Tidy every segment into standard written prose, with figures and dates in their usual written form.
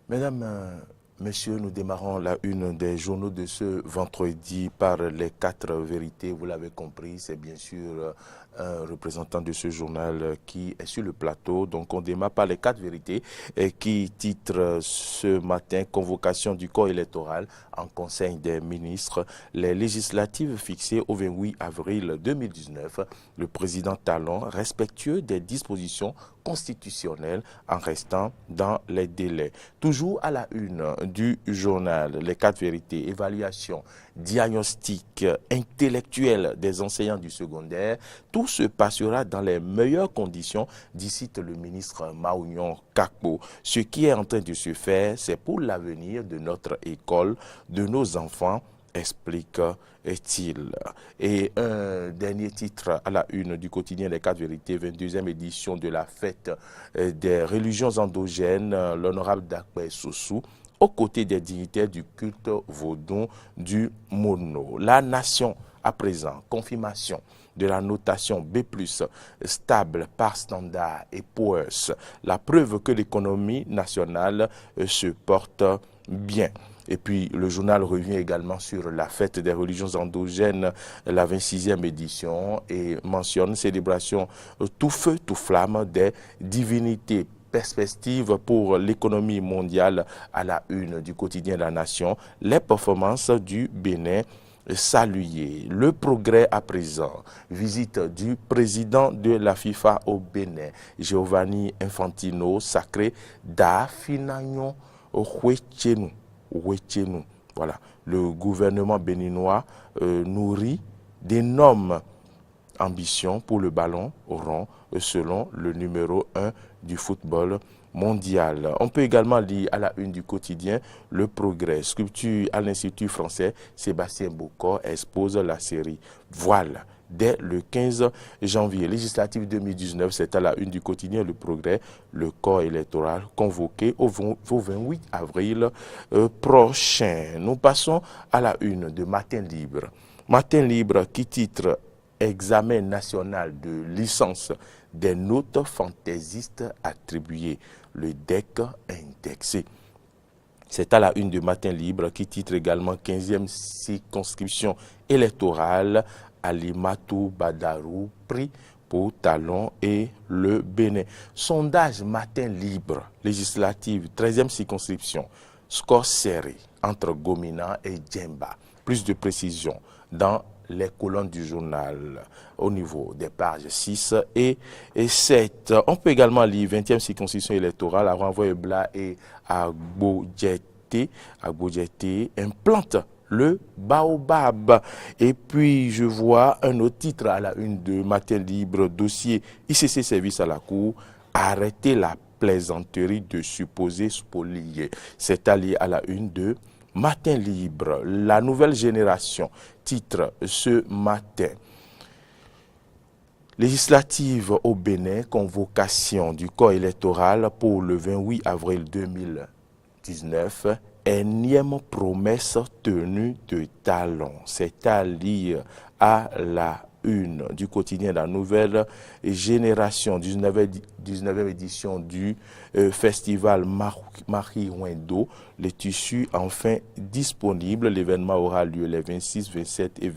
Mesdames, Messieurs, nous démarrons la une des journaux de ce vendredi par les 4 vérités. Vous l'avez compris, c'est bien sûr un représentant de ce journal qui est sur le plateau. Donc on démarre par les 4 vérités qui titrent ce matin convocation du corps électoral en Conseil des ministres. Les législatives fixées au 28 avril 2019. Le président Talon respectueux des dispositions constitutionnelles en restant dans les délais. Toujours à la une du journal, les 4 vérités, évaluation, diagnostic intellectuel des enseignants du secondaire, tout se passera dans les meilleures conditions, dit le ministre Maounion Kakpo. Ce qui est en train de se faire, c'est pour l'avenir de notre école, de nos enfants, explique-t-il. Et un dernier titre à la une du quotidien Les 4 vérités, 22e édition de la fête des religions endogènes, l'honorable Dakpe Soussou, aux côtés des dignitaires du culte vaudon du Mono. La nation, à présent, confirmation de la notation B+, stable par standard et Poor's, la preuve que l'économie nationale se porte bien. Et puis, le journal revient également sur la fête des religions endogènes, la 26e édition, et mentionne célébration tout feu, tout flamme des divinités. Perspective pour l'économie mondiale à la une du quotidien La Nation, les performances du Bénin saluées. Le progrès à présent, visite du président de la FIFA au Bénin, Giovanni Infantino, sacré d'Afinagnon Huechenu. Voilà, le gouvernement béninois nourrit d'énormes ambitions pour le ballon rond selon le numéro 1 du football mondial. On peut également lire à la une du quotidien Le Progrès. Sculpture à l'Institut français, Sébastien Bocor expose la série Voile. Dès le 15 janvier, législative 2019, c'est à la une du quotidien Le Progrès, le corps électoral convoqué au 28 avril prochain. Nous passons à la une de Matin Libre. Matin Libre qui titre Examen national de licence des notes fantaisistes attribuées, le DEC indexé. C'est à la une de Matin Libre qui titre également 15e circonscription électorale Alimatou Badarou pris pour Talon et le Bénin. Sondage Matin Libre, législative, 13e circonscription, score serré entre Gomina et Djemba. Plus de précision dans les colonnes du journal au niveau des pages 6 et 7. On peut également lire 20e circonscription électorale à Renvoie-Bla et à Gbodjete implante le baobab. Et puis je vois un autre titre à la une de Matin Libre, dossier ICC service à la cour, arrêter la plaisanterie de supposés spoliés. C'est allié à la une de Matin Libre, la nouvelle génération, titre ce matin. Législative au Bénin, convocation du corps électoral pour le 28 avril 2019, énième promesse tenue de Talon. C'est à lire à la une du quotidien La Nouvelle Génération, 19e édition du festival Marie Wendo. Les tissus enfin disponibles. L'événement aura lieu les 26, 27 et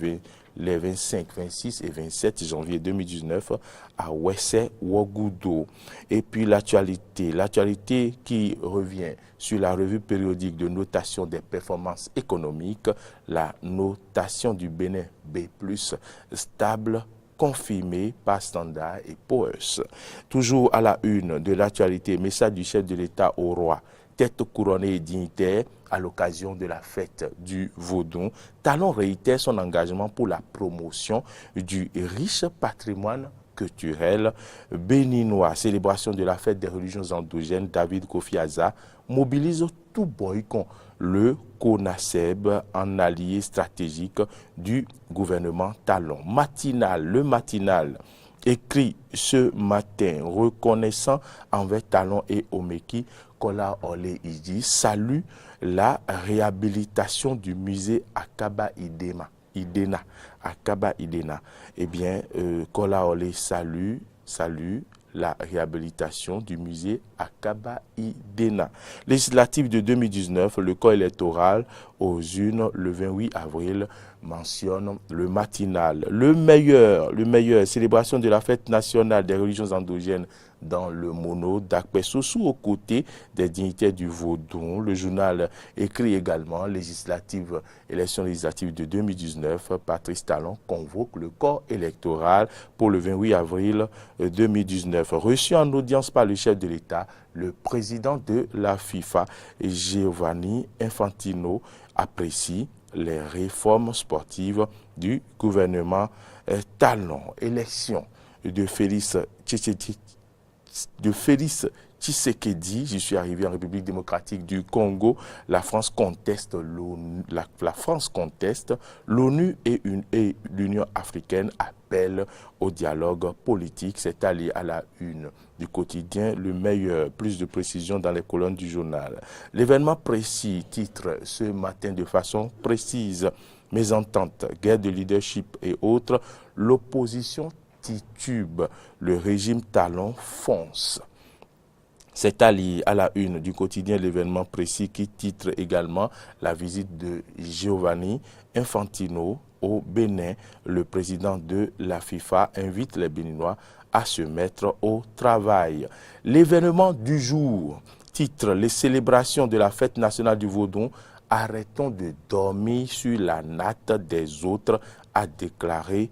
les 25, 26 et 27 janvier 2019 à Wessé Ouagoudou. Et puis l'actualité qui revient sur la revue périodique de notation des performances économiques, la notation du Bénin B+, stable, confirmée par Standard et Poor's. Toujours à la une de l'actualité, message du chef de l'État au roi, tête couronnée et dignitaire à l'occasion de la fête du Vaudon. Talon réitère son engagement pour la promotion du riche patrimoine culturel béninois. Célébration de la fête des religions endogènes, David Kofi Aza mobilise tout boycon le CONASEB en allié stratégique du gouvernement Talon. Le matinal écrit ce matin, reconnaissant envers Talon et Omeki, Kola Ole Iji salue la réhabilitation du musée Akaba Idena. Eh bien, Kola Ole salue la réhabilitation du musée Akaba Idena. Législative de 2019, le corps électoral aux urnes le 28 avril mentionne le matinal. Le meilleur, célébration de la fête nationale des religions endogènes dans le mono d'Akpé Sossou aux côtés des dignitaires du Vaudon. Le journal écrit également élection législative de 2019. Patrice Talon convoque le corps électoral pour le 28 avril 2019. Reçu en audience par le chef de l'État, le président de la FIFA, Giovanni Infantino, apprécie les réformes sportives du gouvernement Talon. Élection de Félix Tshisekedi, j'y suis arrivé en République démocratique du Congo. La France conteste l'ONU et l'Union africaine appellent au dialogue politique. C'est allié à la une du quotidien Le Meilleur. Plus de précisions dans les colonnes du journal. L'événement précis titre ce matin de façon précise: mésentente, guerre de leadership et autres. L'opposition titube, le régime Talon fonce. C'est allié à la une du quotidien L'événement précis qui titre également la visite de Giovanni Infantino au Bénin. Le président de la FIFA invite les Béninois à se mettre au travail. L'événement du jour titre les célébrations de la fête nationale du Vaudon. Arrêtons de dormir sur la natte des autres, a déclaré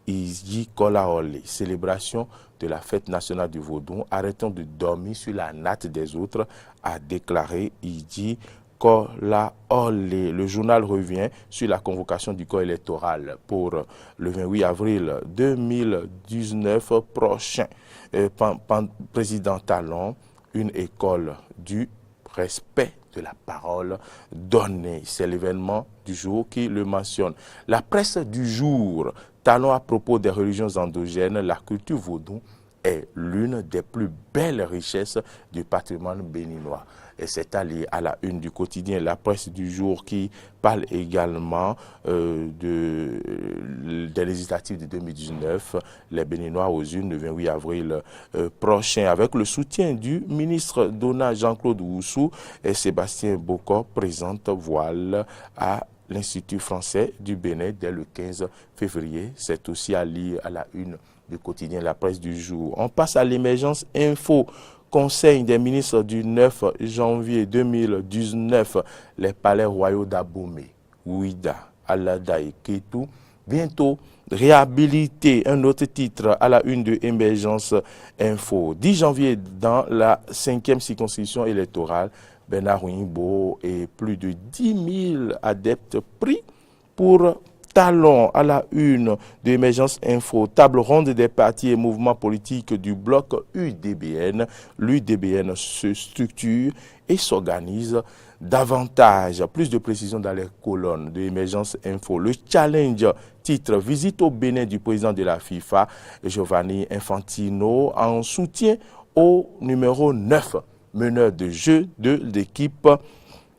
Iji Kolaole. Célébration de la fête nationale du Vaudon. Arrêtons de dormir sur la natte des autres, a déclaré Iji Kolaole. Le journal revient sur la convocation du corps électoral pour le 28 avril 2019 prochain. Président Talon, une école du respect de la parole donnée. C'est l'événement du jour qui le mentionne. La presse du jour, Talon à propos des religions endogènes, la culture vaudou est l'une des plus belles richesses du patrimoine béninois. Et c'est allié à la une du quotidien La Presse du jour qui parle également des législatives de 2019, les Béninois aux urnes le 28 avril prochain, avec le soutien du ministre Dona Jean-Claude Oussou. Et Sébastien Bokor présente voile à l'Institut français du Bénin dès le 15 février. C'est aussi allié à la une du quotidien La Presse du jour. On passe à l'émergence info. Conseil des ministres du 9 janvier 2019, les palais royaux d'Abomey, Ouida, Alada et Kétou, bientôt réhabilités. Un autre titre à la une de Émergence Info. 10 janvier, dans la 5e circonscription électorale, Bernard Ouimbo et plus de 10 000 adeptes pris pour Talon. À la une de Émergence Info, table ronde des partis et mouvements politiques du bloc UDBN. L'UDBN se structure et s'organise davantage. Plus de précisions dans les colonnes de Émergence Info. Le challenge titre visite au Bénin du président de la FIFA, Giovanni Infantino, en soutien au numéro 9, meneur de jeu de l'équipe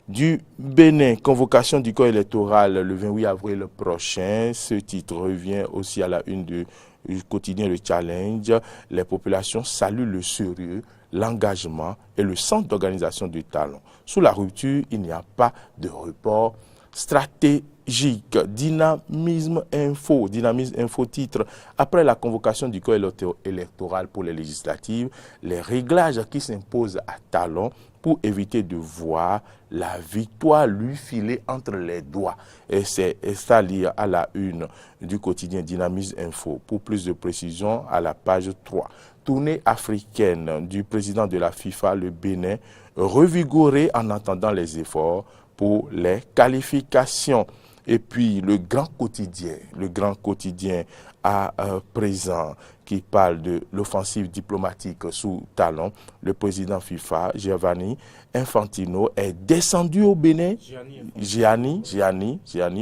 du Bénin. Convocation du corps électoral le 28 avril prochain. Ce titre revient aussi à la une du quotidien Le Challenge. Les populations saluent le sérieux, l'engagement et le centre d'organisation du Talon. Sous la rupture, il n'y a pas de report stratégique. Dynamisme Info titre: après la convocation du corps électoral pour les législatives, les réglages qui s'imposent à Talon pour éviter de voir la victoire lui filer entre les doigts. Et c'est ça lié à la une du quotidien Dynamisme Info. Pour plus de précisions, à la page 3. Tournée africaine du président de la FIFA, le Bénin, revigorée en attendant les efforts pour les qualifications. Et puis le grand quotidien à présent qui parle de l'offensive diplomatique sous Talon. Le président FIFA, Giovanni Infantino, est descendu au Bénin. Gianni,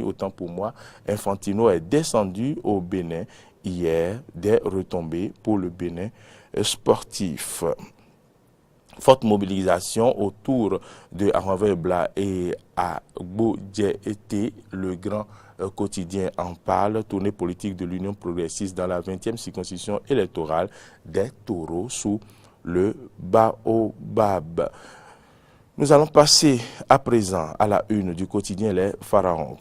autant pour moi. Infantino est descendu au Bénin hier, des retombées pour le Bénin sportif. Forte mobilisation autour de Aranville Bla et Agbo Djé, le grand quotidien en parle. Tournée politique de l'Union progressiste dans la 20e circonscription électorale des taureaux sous le Baobab. Nous allons passer à présent à la une du quotidien Les Pharaons,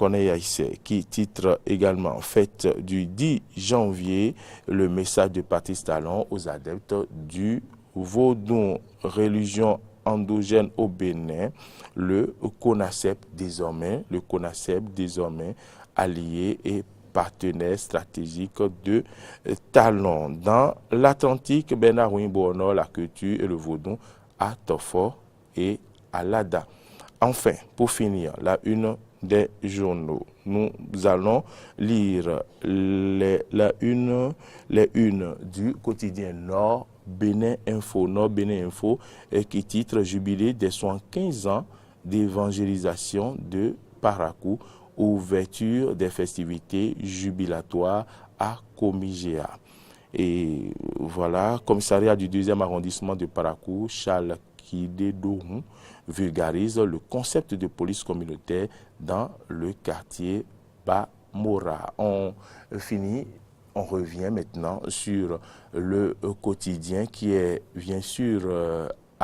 qui titre également Fête du 10 janvier, le message de Patrice Talon aux adeptes du Vaudon, religion endogène au Bénin, le CONACEP désormais allié et partenaire stratégique de Talon. Dans l'Atlantique, Bernard Wimbo, la culture et le Vaudon à Tofor et à Lada. Enfin, pour finir, la une des journaux. Nous allons lire les unes du quotidien Nord Bénin Info, qui titre Jubilé des 75 ans d'évangélisation de Parakou, ouverture des festivités jubilatoires à Komigéa. Et voilà, commissariat du 2e arrondissement de Parakou, Charles Kidé-Doron, vulgarise le concept de police communautaire dans le quartier Bamora. On revient maintenant sur le quotidien qui est bien sûr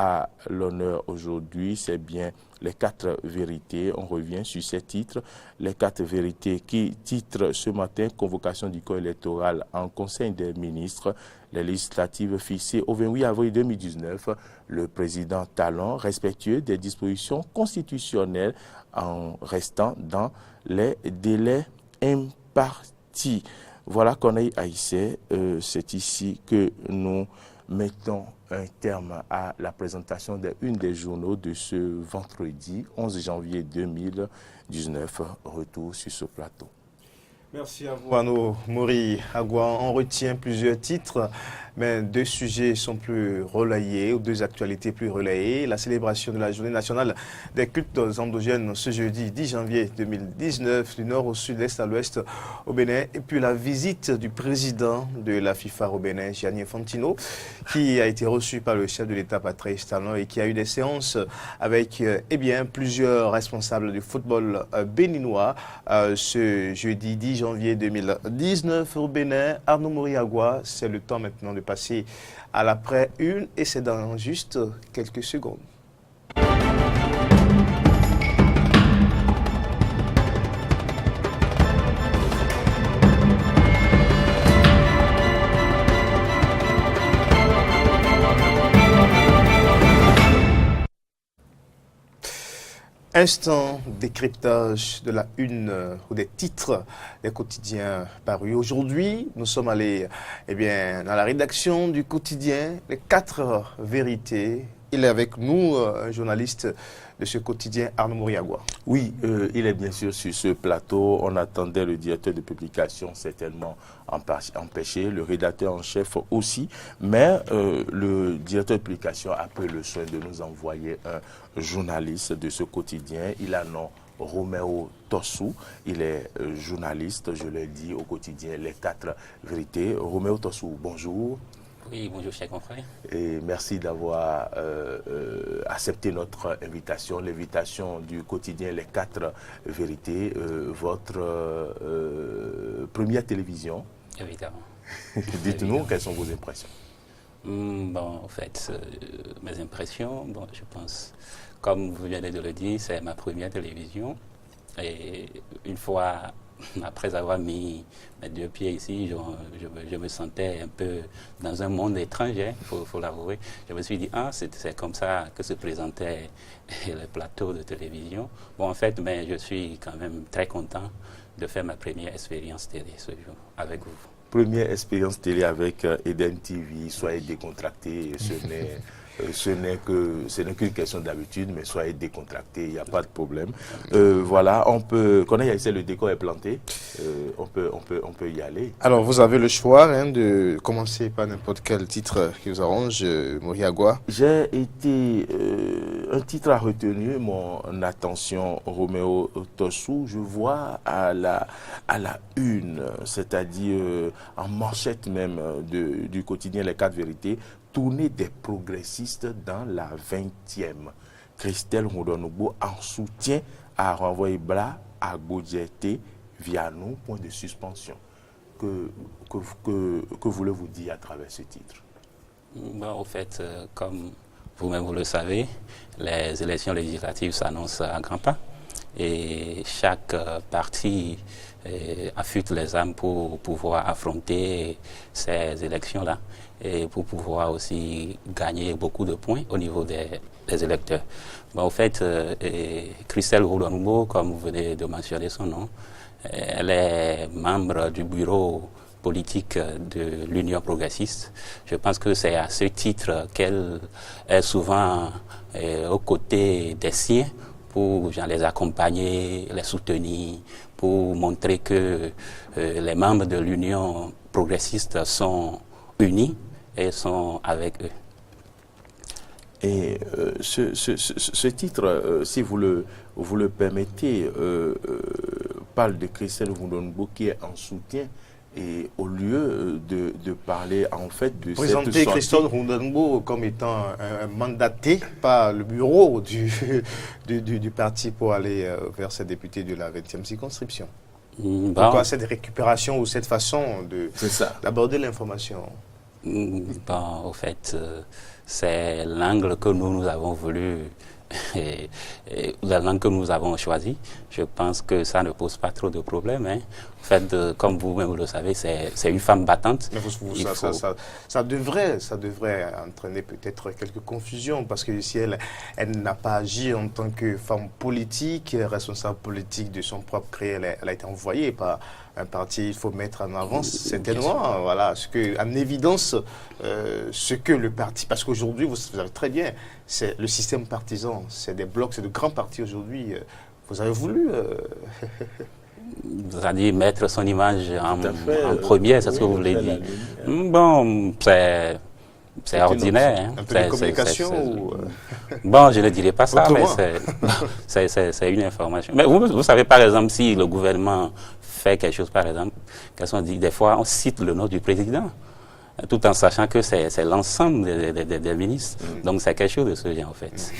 à l'honneur aujourd'hui, c'est bien les 4 vérités. On revient sur ces titres, les 4 vérités qui titrent ce matin convocation du corps électoral en Conseil des ministres, les législatives fixées au 28 avril 2019, le président Talon respectueux des dispositions constitutionnelles en restant dans les délais impartis. Voilà Corneille Haïssé, c'est ici que nous mettons un terme à la présentation d'une des journaux de ce vendredi 11 janvier 2019. Retour sur ce plateau. Merci à vous, Arnaud Mori Agua. On retient plusieurs titres, mais 2 sujets sont plus relayés, ou 2 actualités plus relayées. La célébration de la Journée nationale des cultes endogènes ce jeudi 10 janvier 2019, du nord au sud, l'est à l'ouest au Bénin. Et puis la visite du président de la FIFA au Bénin, Gianni Infantino, qui a été reçu par le chef de l'État, Patrice Talon, et qui a eu des séances avec plusieurs responsables du football béninois ce jeudi 10 janvier 2019 au Bénin. Arnaud Mori Agua, c'est le temps maintenant de passer à l'après-une et c'est dans juste quelques secondes. Instant décryptage de la une ou des titres des quotidiens parus. Aujourd'hui, nous sommes allés dans la rédaction du quotidien Les 4 vérités. Il est avec nous, un journaliste de ce quotidien, Arnaud Mori Agua. Oui, il est bien sûr sur ce plateau. On attendait le directeur de publication, certainement empêché, le rédacteur en chef aussi, mais le directeur de publication a pris le soin de nous envoyer un journaliste de ce quotidien. Il a nom Roméo Tossou, il est journaliste, je l'ai dit, au quotidien Les 4 vérités. Roméo Tossou, bonjour. Oui, bonjour chers confrères. Et merci d'avoir accepté notre invitation, l'invitation du quotidien Les 4 vérités, votre première télévision. Évidemment. Dites-nous, quelles sont vos impressions? Bon, en fait, mes impressions, je pense, comme vous venez de le dire, c'est ma première télévision. Et une fois, après avoir mis mes 2 pieds ici, je me sentais un peu dans un monde étranger, il faut l'avouer. Je me suis dit, c'est comme ça que se présentaient les plateaux de télévision. Bon, en fait, mais je suis quand même très content de faire ma première expérience télé ce jour avec vous. Première expérience télé avec Eden TV, soyez décontractés, ce n'est qu'une question d'habitude, mais soyez décontractés, il n'y a pas de problème. Voilà, on peut, le décor est planté, on peut y aller. Alors, vous avez le choix de commencer par n'importe quel titre qui vous arrange, Mori Agua. J'ai été, un titre a retenu mon attention, Roméo Tossou. Je vois à la une, c'est-à-dire en manchette même du quotidien Les 4 vérités, tournée des progressistes dans la 20e. Christelle Roudonougbo en soutien à renvoyer Bla à Godjete via nous, point de suspension. Que voulez-vous dire à travers ce titre? Au fait, comme vous-même vous le savez, les élections législatives s'annoncent à grands pas et chaque parti affûte les armes pour pouvoir affronter ces élections-là et pour pouvoir aussi gagner beaucoup de points au niveau des électeurs. Au fait, Christelle Roudonougbo, comme vous venez de mentionner son nom, elle est membre du bureau politique de l'Union progressiste. Je pense que c'est à ce titre qu'elle est souvent aux côtés des siens pour les accompagner, les soutenir, pour montrer que les membres de l'Union progressiste sont unis et sont avec eux. Et ce titre, si vous le permettez, parle de Christelle Roudonougbo qui est en soutien, et au lieu de parler en fait de présenter cette Christelle Roudonougbo comme étant un mandaté par le bureau du parti pour aller vers ses députés de la 20e circonscription. Pourquoi cette récupération ou cette façon d'aborder l'information? Au fait, c'est l'angle que nous avons voulu et la langue que nous avons choisie. Je pense que ça ne pose pas trop de problèmes. En fait, comme vous-même le savez, c'est une femme battante. Mais ça devrait entraîner peut-être quelques confusions parce que si elle n'a pas agi en tant que femme politique, responsable politique de son propre créé, elle a été envoyée par un parti. Il faut mettre en avant certainement, voilà, en évidence ce que le parti, parce qu'aujourd'hui, vous savez très bien, c'est le système partisan, c'est des blocs, c'est de grands partis aujourd'hui. Vous avez voulu... C'est-à-dire mettre son image en première, c'est ce que vous voulez dire. Bon, c'est ordinaire. Un peu de communication Bon, je ne dirais pas ça, mais c'est une information. Mais vous savez, par exemple, si le gouvernement fait quelque chose, par exemple, des fois, on cite le nom du président, tout en sachant que c'est l'ensemble des ministres. Donc, c'est quelque chose de ce genre, en fait.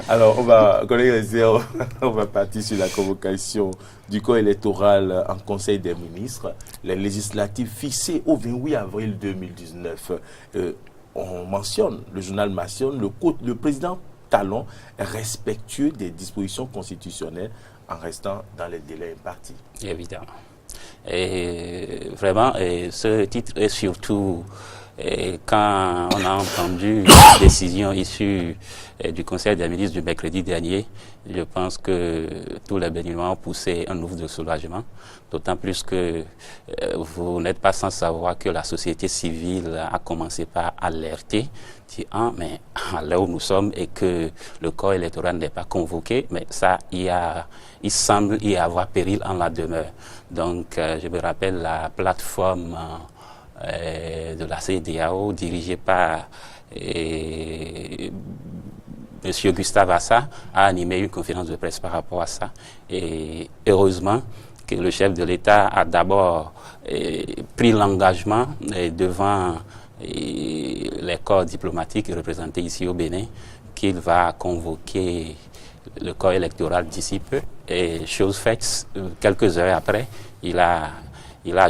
Alors, on va partir sur la convocation du corps électoral en Conseil des ministres, les législatives fixées au 28 avril 2019. On mentionne, le journal mentionne, le président Talon est respectueux des dispositions constitutionnelles en restant dans les délais impartis. Évidemment. Et vraiment, ce titre est surtout quand on a entendu la décision issue du Conseil des ministres du mercredi dernier, je pense que tous les Béninois ont poussé un ouf de soulagement, d'autant plus que vous n'êtes pas sans savoir que la société civile a commencé par alerter, dire mais à l'heure où nous sommes et que le corps électoral n'est pas convoqué, mais ça, il semble y avoir péril en la demeure. Donc, je me rappelle la plateforme de la CEDEAO dirigée par M. Gustave Assa a animé une conférence de presse par rapport à ça. Et heureusement que le chef de l'État a d'abord pris l'engagement devant les corps diplomatiques représentés ici au Bénin qu'il va convoquer le corps électoral d'ici peu. Et chose faite, quelques heures après, il a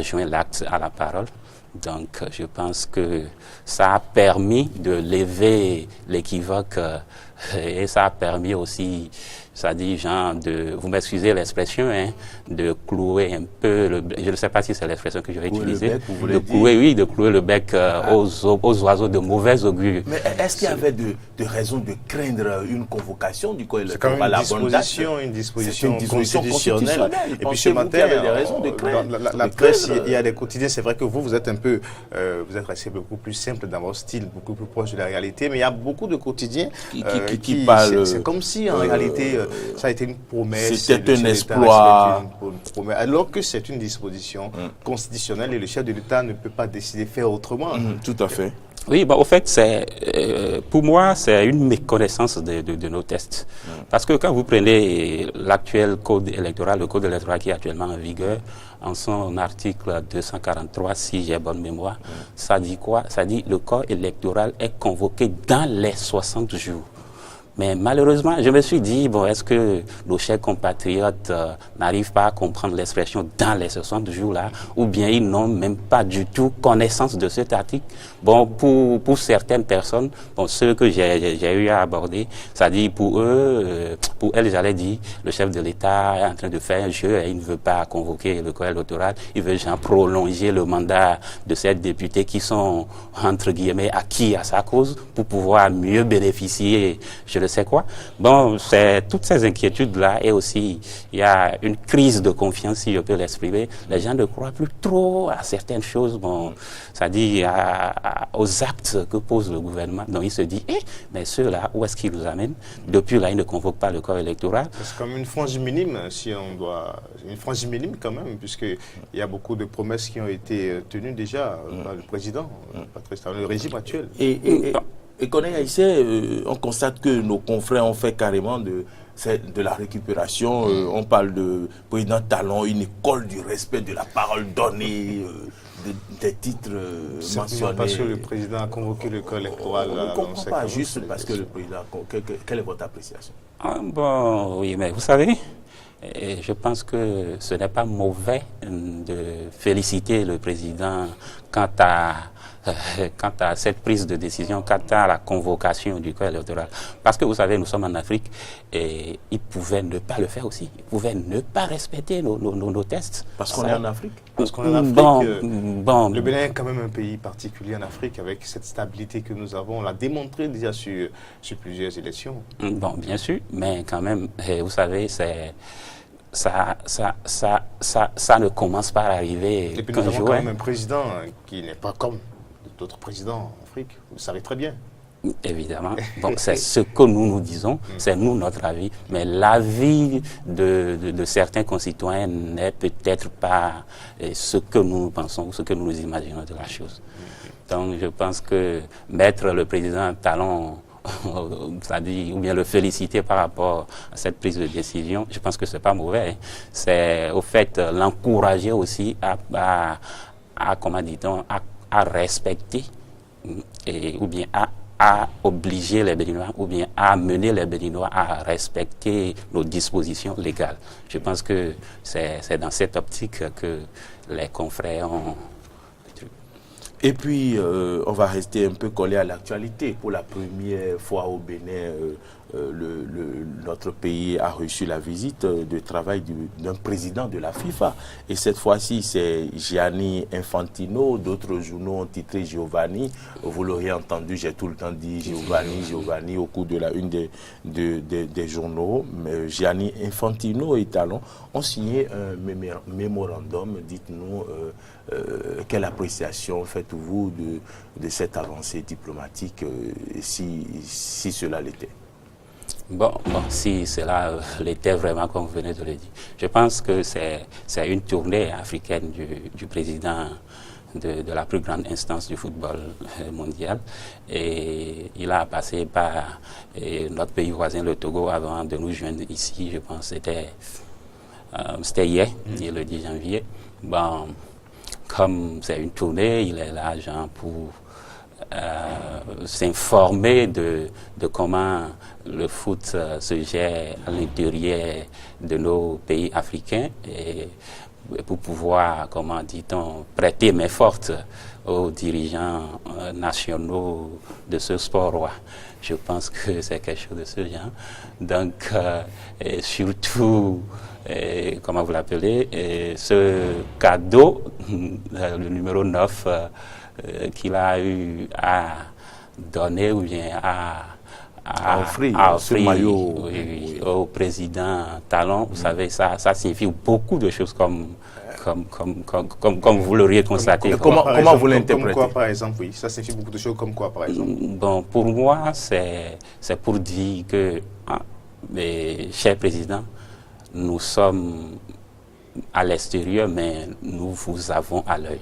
joint l'acte à la parole. Donc, je pense que ça a permis de lever l'équivoque et ça a permis aussi, ça dit genre vous m'excusez l'expression, de clouer un peu, je ne sais pas si c'est l'expression que je vais utiliser, de clouer le bec aux oiseaux de mauvais augure. Mais est-ce qu'il y avait de raisons de craindre une convocation du corps électoral? C'est quand même une disposition constitutionnelle. Et puis ce matin, dans la presse, il y a des quotidiens, c'est vrai que vous êtes un peu, vous êtes resté beaucoup plus simple dans votre style, beaucoup plus proche de la réalité, mais il y a beaucoup de quotidiens qui parlent. C'est comme si en réalité ça a été une promesse. C'était un exploit. Alors que c'est une disposition constitutionnelle et le chef de l'État ne peut pas décider de faire autrement. Tout à fait. Oui, au fait, pour moi, c'est une méconnaissance de nos tests. Parce que quand vous prenez l'actuel code électoral, le code électoral qui est actuellement en vigueur, en son article 243, si j'ai bonne mémoire, ça dit quoi? Ça dit le corps électoral est convoqué dans les 60 jours. Mais malheureusement, je me suis dit, est-ce que nos chers compatriotes n'arrivent pas à comprendre l'expression dans les 60 jours-là, ou bien ils n'ont même pas du tout connaissance de cet article? Pour certaines personnes, ceux que j'ai eu à aborder, ça dit pour eux, pour elles, j'allais dire, le chef de l'État est en train de faire un jeu et il ne veut pas convoquer le corps électoral, il veut prolonger le mandat de ces députés qui sont, entre guillemets, acquis à sa cause pour pouvoir mieux bénéficier, je le sais quoi. C'est toutes ces inquiétudes-là et aussi, il y a une crise de confiance, si je peux l'exprimer. Les gens ne croient plus trop à certaines choses. Ça dit aux actes que pose le gouvernement. Donc, il se dit, mais ceux-là, où est-ce qu'ils nous amènent? Depuis là, ils ne convoquent pas le corps électoral. C'est comme une frange minime, si on doit... Une frange minime quand même, puisqu'il y a beaucoup de promesses qui ont été tenues déjà par le président, le régime actuel. Et Corneille Aïssé, on constate que nos confrères ont fait carrément de la récupération. On parle de président Talon, une école du respect de la parole donnée, des titres mentionnés. Parce que le président a convoqué le corps électoral. On ne comprend pas juste parce que le président... Quelle est votre appréciation? Oui, mais vous savez, je pense que ce n'est pas mauvais de féliciter le président quant à cette prise de décision, quant à la convocation du corps électoral. Parce que vous savez, nous sommes en Afrique et ils pouvaient ne pas le faire aussi. Ils pouvaient ne pas respecter nos tests. Parce qu'on est en Afrique. Parce qu'on est en Afrique. Le Bénin est quand même un pays particulier en Afrique avec cette stabilité que nous avons. On l'a démontré déjà sur plusieurs élections. Bien sûr, mais quand même, vous savez, ça ne commence pas à arriver. Et puis nous avons quand même un président qui n'est pas comme d'autres présidents en Afrique. Vous le savez très bien. Évidemment. C'est ce que nous disons, c'est nous notre avis, mais l'avis de certains concitoyens n'est peut-être pas ce que nous pensons ou ce que nous imaginons de la chose. Donc je pense que mettre le président Talon, c'est-à-dire, ou bien le féliciter par rapport à cette prise de décision, je pense que c'est pas mauvais. C'est au fait l'encourager aussi à comment dit-on, à respecter ou bien à obliger les Béninois ou bien à amener les Béninois à respecter nos dispositions légales. Je pense que c'est dans cette optique que les confrères ont... Et puis, on va rester un peu collé à l'actualité. Pour la première fois au Bénin, notre pays a reçu la visite de travail d'un président de la FIFA. Et cette fois-ci, c'est Gianni Infantino. D'autres journaux ont titré Giovanni. Vous l'auriez entendu, j'ai tout le temps dit Giovanni au cours de la une des journaux. Mais Gianni Infantino et Talon ont signé un mémorandum. Dites-nous quelle appréciation faites-vous de cette avancée diplomatique, si cela l'était? Si cela l'était vraiment, comme vous venez de le dire, je pense que c'est une tournée africaine du président de la plus grande instance du football mondial. Et il a passé par notre pays voisin, le Togo, avant de nous joindre ici. Je pense que c'était hier, le 10 janvier. Comme c'est une tournée, il est là, pour s'informer de comment le foot se gère à l'intérieur de nos pays africains et pour pouvoir, comment dit-on, prêter main forte aux dirigeants nationaux de ce sport. Je pense que c'est quelque chose de ce genre. Donc, et surtout, comment vous l'appelez, ce cadeau, le numéro 9, qu'il a eu à donner ou bien à offrir ce maillot au président Talon. Vous savez, ça signifie beaucoup de choses comme vous l'auriez constaté. Comment vous l'interprétez? Comme quoi, par exemple, oui. Ça signifie beaucoup de choses comme quoi, par exemple? Pour moi, c'est pour dire que mais, cher Président, nous sommes à l'extérieur, mais nous vous avons à l'œil.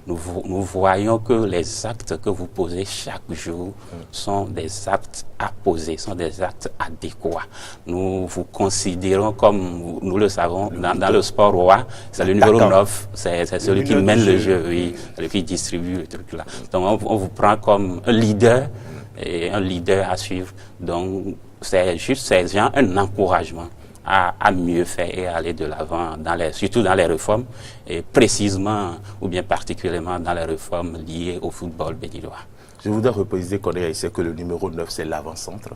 Nous voyons que les actes que vous posez chaque jour sont des actes à poser, sont des actes adéquats. Nous vous considérons comme, nous le savons, dans le sport roi, c'est le numéro 9, c'est celui qui mène le jeu, oui, celui qui distribue le truc là. Donc on vous prend comme un leader, et un leader à suivre. Donc c'est juste un encouragement à mieux faire et à aller de l'avant, surtout dans les réformes, et précisément ou bien particulièrement dans les réformes liées au football béninois. Je voudrais repréciser qu'on sait que le numéro 9, c'est l'avant-centre.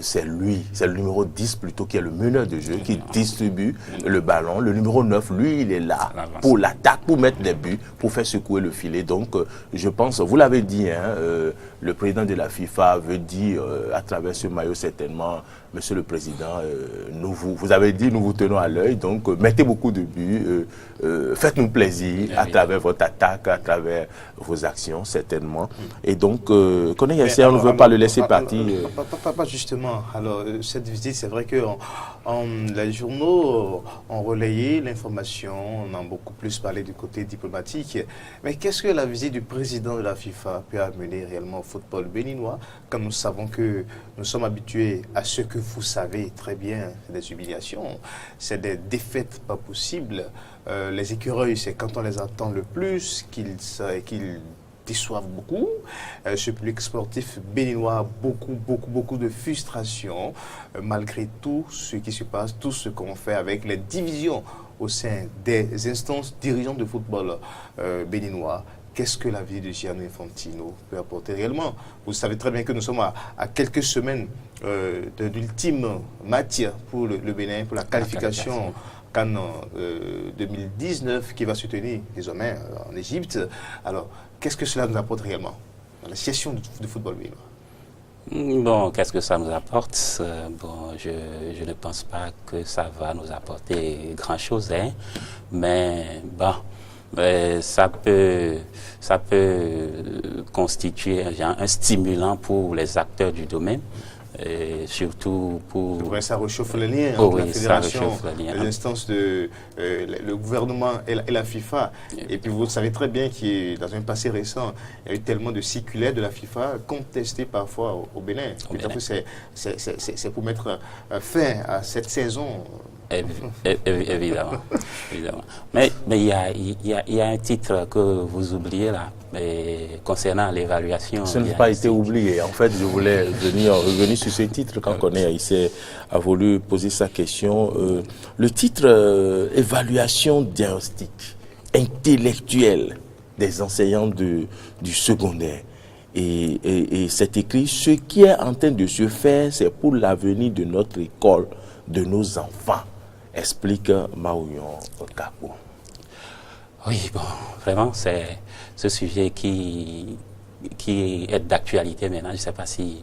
C'est lui, c'est le numéro 10 plutôt qui est le meneur de jeu, qui distribue le ballon. Le numéro 9, lui, il est là pour l'attaque, pour mettre des buts, pour faire secouer le filet. Donc, je pense, vous l'avez dit, hein, le président de la FIFA veut dire à travers ce maillot certainement, Monsieur le Président, vous avez dit, nous vous tenons à l'œil, donc mettez beaucoup de buts, faites-nous plaisir à travers votre attaque, à travers vos actions, certainement. Et donc, on ne veut pas le laisser partir. Pas justement. Alors, cette visite, c'est vrai que les journaux ont relayé l'information, on a beaucoup plus parlé du côté diplomatique. Mais qu'est-ce que la visite du président de la FIFA peut amener réellement au football béninois, quand nous savons que nous sommes habitués à ce que vous savez très bien, c'est des humiliations, c'est des défaites pas possibles. Les écureuils, c'est quand on les attend le plus qu'ils déçoivent beaucoup. Ce public sportif béninois a beaucoup de frustration, malgré tout ce qui se passe, tout ce qu'on fait avec les divisions au sein des instances dirigeantes de football béninois. Qu'est-ce que la vie de Gianni Infantino peut apporter réellement? Vous savez très bien que nous sommes à quelques semaines de l'ultime match pour le Bénin, pour la qualification CAN 2019 qui va se tenir désormais en Égypte. Alors, qu'est-ce que cela nous apporte réellement dans la situation du football béninois? Bon, qu'est-ce que ça nous apporte? Bon, je ne pense pas que ça va nous apporter grand-chose, hein, mais bon, ça peut constituer un stimulant pour les acteurs du domaine. Et surtout pour... C'est vrai, ça réchauffe les liens entre la fédération, les instances le gouvernement et la FIFA. Et puis vous savez très bien que dans un passé récent, il y a eu tellement de circulaires de la FIFA contestées parfois au Bénin. C'est pour mettre fin à cette saison. Évidemment. Mais il y a un titre que vous oubliez là, concernant l'évaluation. Ça n'a pas été oublié. En fait, je voulais revenir sur ce titre quand Koné a voulu poser sa question. Le titre évaluation diagnostique intellectuelle des enseignants du secondaire. Et c'est écrit, ce qui est en train de se faire, c'est pour l'avenir de notre école, de nos enfants, explique Maouyon Kako. Oui, bon, vraiment, c'est ce sujet qui est d'actualité maintenant. Je ne sais pas si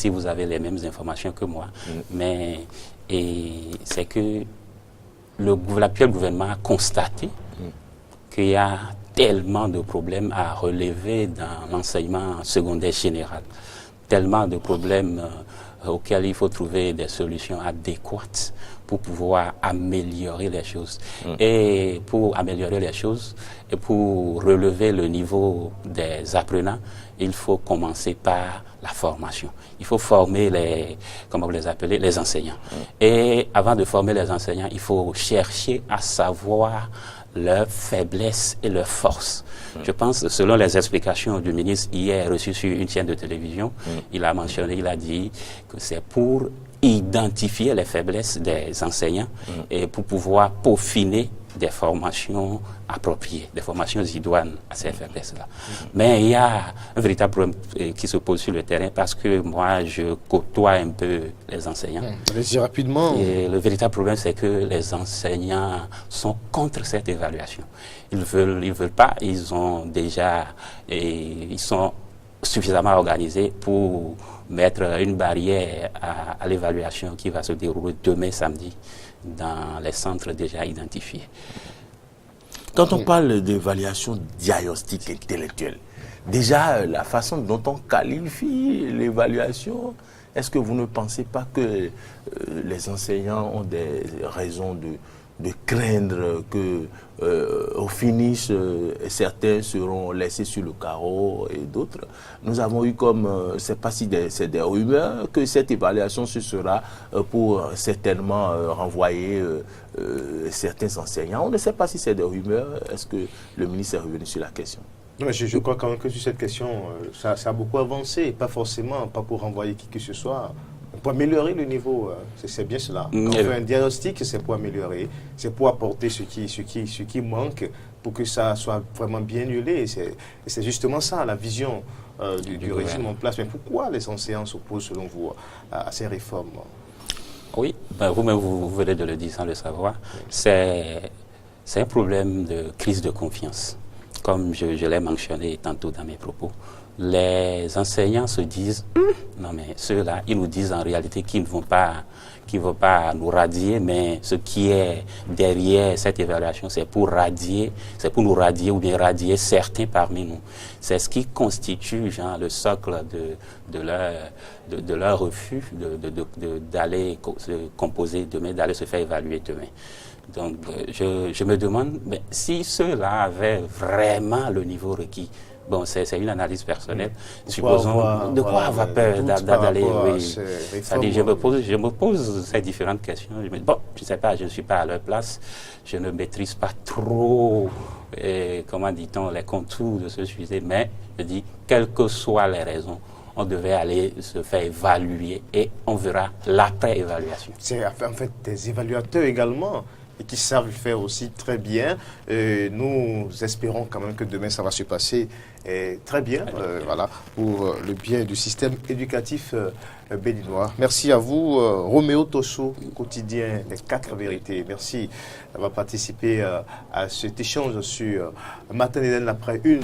vous avez les mêmes informations que moi, mais c'est que l'actuel gouvernement a constaté qu'il y a tellement de problèmes à relever dans l'enseignement secondaire général, tellement de problèmes auxquels il faut trouver des solutions adéquates pour pouvoir améliorer les choses. Et pour améliorer les choses, et pour relever le niveau des apprenants, il faut commencer par la formation. Il faut former les enseignants. Et avant de former les enseignants, il faut chercher à savoir leurs faiblesses et leurs forces. Je pense, selon les explications du ministre hier reçu sur une chaîne de télévision, il a mentionné, il a dit que c'est pour identifier les faiblesses des enseignants et pour pouvoir peaufiner des formations appropriées, des formations idoines à ces faiblesses-là. Mais il y a un véritable problème qui se pose sur le terrain parce que moi, je côtoie un peu les enseignants. Allez-y rapidement. Et le véritable problème, c'est que les enseignants sont contre cette évaluation. Ils veulent pas, ils sont suffisamment organisés pour mettre une barrière à l'évaluation qui va se dérouler demain samedi dans les centres déjà identifiés. Quand on parle d'évaluation diagnostique intellectuelle, déjà la façon dont on qualifie l'évaluation, est-ce que vous ne pensez pas que les enseignants ont des raisons de craindre que au finish, certains seront laissés sur le carreau et d'autres? Nous avons eu comme, je ne sais pas si c'est des rumeurs, que cette évaluation ce sera pour certainement renvoyer certains enseignants. On ne sait pas si c'est des rumeurs. Est-ce que le ministre est revenu sur la question? Non, je crois quand même que sur cette question, ça a beaucoup avancé, pas forcément, pas pour renvoyer qui que ce soit. Pour améliorer le niveau, c'est bien cela. Quand on fait un diagnostic, c'est pour améliorer, c'est pour apporter ce qui manque pour que ça soit vraiment bien huilé. C'est justement ça, la vision du régime en place. Mais pourquoi les enseignants s'opposent, selon vous, à ces réformes? Oui, ben vous-même, vous venez de le dire sans le savoir. C'est un problème de crise de confiance. Comme je l'ai mentionné tantôt dans mes propos, les enseignants se disent, non mais ceux-là, ils nous disent en réalité qu'ils ne vont pas nous radier, mais ce qui est derrière cette évaluation, c'est pour nous radier ou bien radier certains parmi nous. C'est ce qui constitue le socle de leur refus d'aller se composer demain, d'aller se faire évaluer demain. Donc, je me demande si ceux-là avaient vraiment le niveau requis. Bon, c'est une analyse personnelle. Supposons, de quoi avoir peur d'aller... Oui. Je me pose ces différentes questions. Je me dis, bon, je ne sais pas, je ne suis pas à leur place. Je ne maîtrise pas trop, comment dit-on, les contours de ce sujet. Mais je dis, quelles que soient les raisons, on devait aller se faire évaluer et on verra l'après-évaluation. C'est en fait des évaluateurs également, et qui savent le faire aussi très bien. Nous espérons quand même que demain, ça va se passer très bien, voilà, pour le bien du système éducatif béninois. Merci à vous, Roméo Tosso, quotidien des 4 vérités. Merci d'avoir participé à cet échange sur Matin Eden après une.